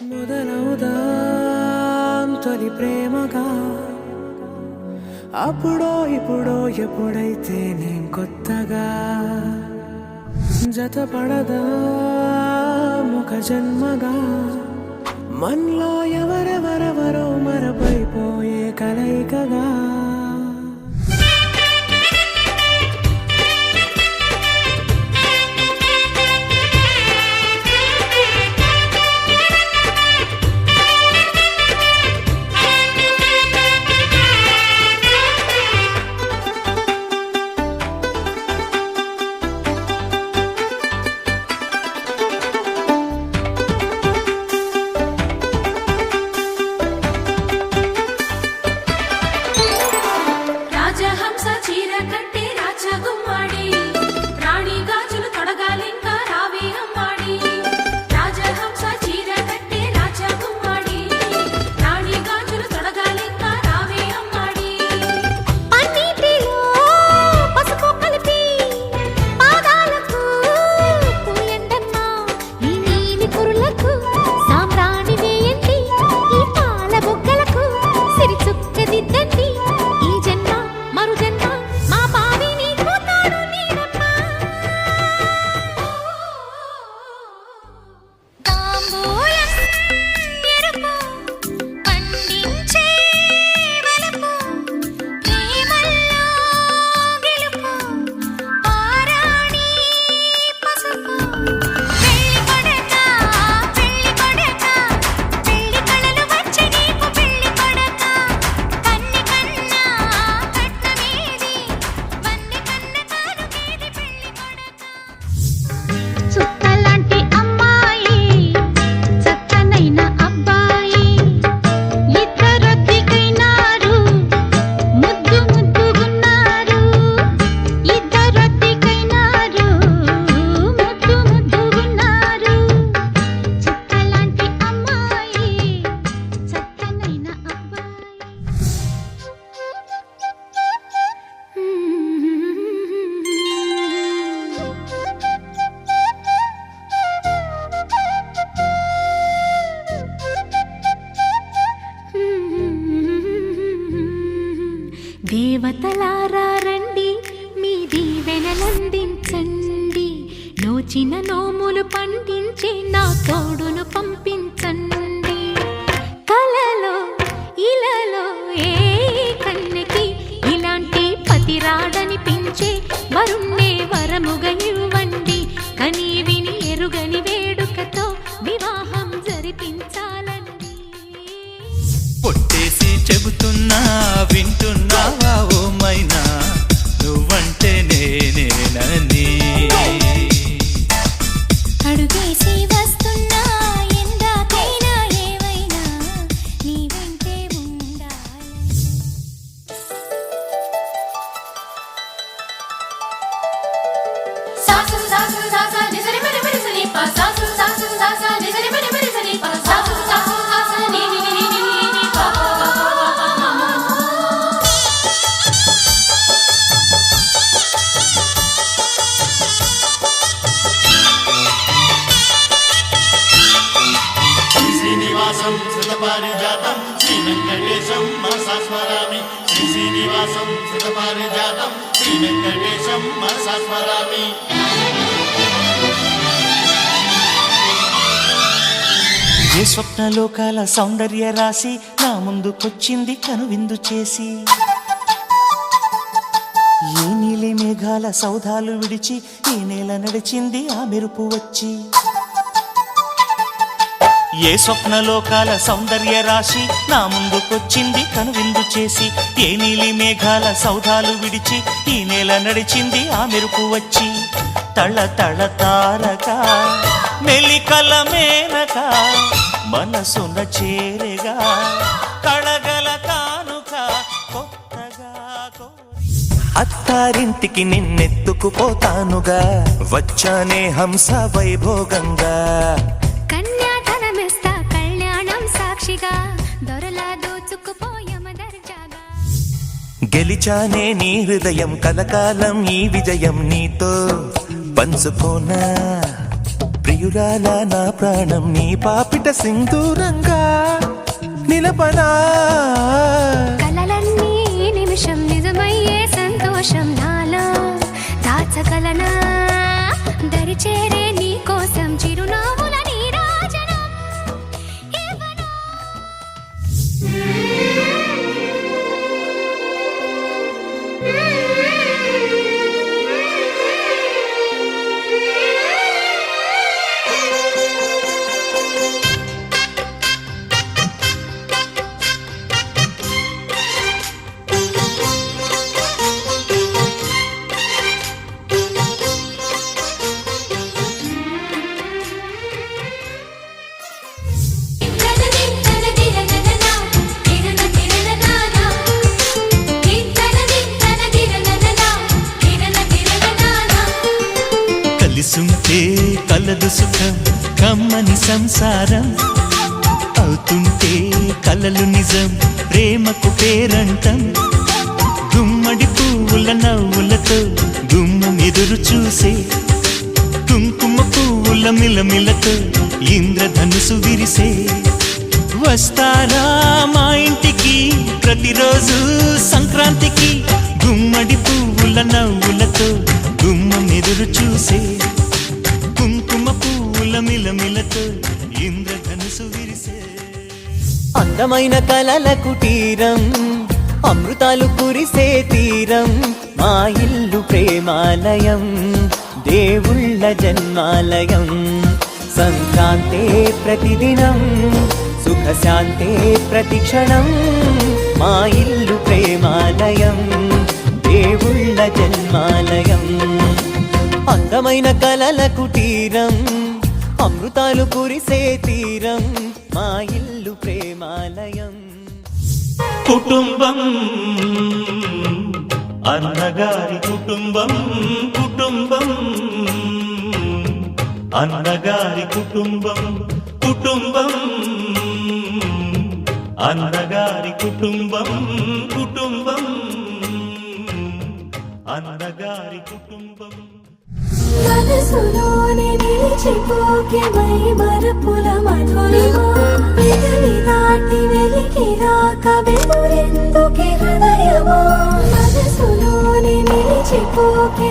మొదలవుదాం తొలి ప్రేమగా అప్పుడో ఇప్పుడో ఎప్పుడైతే నేను కొత్తగా జతపడదా ముఖ జన్మగా మనలో ఎవరెవరెవరో మరపైపోయే కలయికగా దేవతలారా రండి మీ దీవెనలందించండి నోచిన నోములు పండించే నా తోడును పంపించండి కలలో ఇలలో ఏ కన్నెకి ఇలాంటి పతిరాడనిపించే వరుణ్ణే వరముగా ఇవ్వండి కని విని ఎరుగని వేడుకతో వివాహం జరిపించాలండి పొట్టేసి చెబుతున్నా వింటున్నావా ఓ మైనా నువ్వంటే నేనేనని అడుగేసి వస్తున్నా ఎందాకైనా ఏవైనా నీ వెంటే ఉండాలి సాసు సాసు సాసా నిజరి మరి మరి సని పా సాసు సాసు సాసా నిజరి మరి మరి సని పా సాసు సాసు సాసా ని ని ని ని ని పా శ్రీనివాసం సుతపారిజాతం శ్రీ వెంకటేశం మనసా స్మరామి శ్రీనివాసం సుతపారిజాతం శ్రీ వెంకటేశం మనసా స్మరామి ఏ స్వప్నలోకాల సౌందర్య రాశి నా ముందుకొచ్చింది కనువిందు చేసి ఏ నీలి మేఘాల సౌధాలు విడిచి ఈ నేల నడిచింది ఆ మెరుపు వచ్చి ఏ స్వప్నలోకాల సౌందర్య రాశి నా ముందుకొచ్చింది కనువిందు చేసి ఏ నీలి మేఘాల సౌధాలు విడిచి ఈ నేల నడిచింది ఆ మెరుపు వచ్చి తళ తళ తారక మెలికల మేనక మనసున చేరగా కళగల కానుక కొత్తగా అత్తారింటికి నిన్నెత్తుకుపోతానుగా వచ్చానే హంస వైభోగంగా కన్యాధనమిస్తా కళ్యాణం సాక్షిగా దొరలా దోచుకుపోయమదర్జాగా గెలిచానే నీ హృదయం కలకాలం ఈ విజయం నీతో పంచుకోనా ప్రియ ప్రియురాల నా ప్రాణం నీ పాపిట సింధూరంగా నిలపనా కలలన్నీ నిమిషం నిజమయ్యే సంతోషం నాలో దాచగలనా దరిచేరే నీ కోసం చిరునవ్వుల నీరాజనం ఇవ్వనా? కలిసుంటే కలదు సుఖం కమ్మని సంసారం అవుతుంటే కలలు నిజం ప్రేమకు పేరంటం గుమ్మడి పువ్వుల నవ్వులతో గుమ్మం ఎదురు చూసే కుంకుమ పువ్వుల మిలమిలతో ఇంద్రధనుసు విరిసే వస్తారా మా ఇంటికి ప్రతిరోజు సంక్రాంతికి గుమ్మడి పువ్వుల నవ్వులతో గుమ్మం ఎదురు చూసే కుంకుమ పువ్వుల మిలమిలతో ఇంద్రధనుసు విరిసే అందమైన కలల కుటీరం అమృతాలు కురిసే తీరం మా ఇల్లు ప్రేమాలయం దేవుళ్ళ జన్మాలయం సంక్రాంతే ప్రతిదినం సుఖశాంతే ప్రతిక్షణం మా ఇల్లు ప్రేమాలయం దేవుళ్ళ జన్మాలయం అందమైన కలల కుటీరం అమృతాలు కురిసే తీరం మా ఇల్లు ప్రేమాలయం కుటుంబం అన్నగారి కుటుంబం కుటుంబం అన్నగారి కుటుంబం కుటుంబం అన్నగారి కుటుంబం కుటుంబం అన్నగారి కుటుంబం మనసులోనే నిలిచిపోకే మై మరపుల మధురిమా పెదవి దాటి వెలికి రాక బెదురెందుకే హృదయమా మనసులోనే నిలిచిపోకే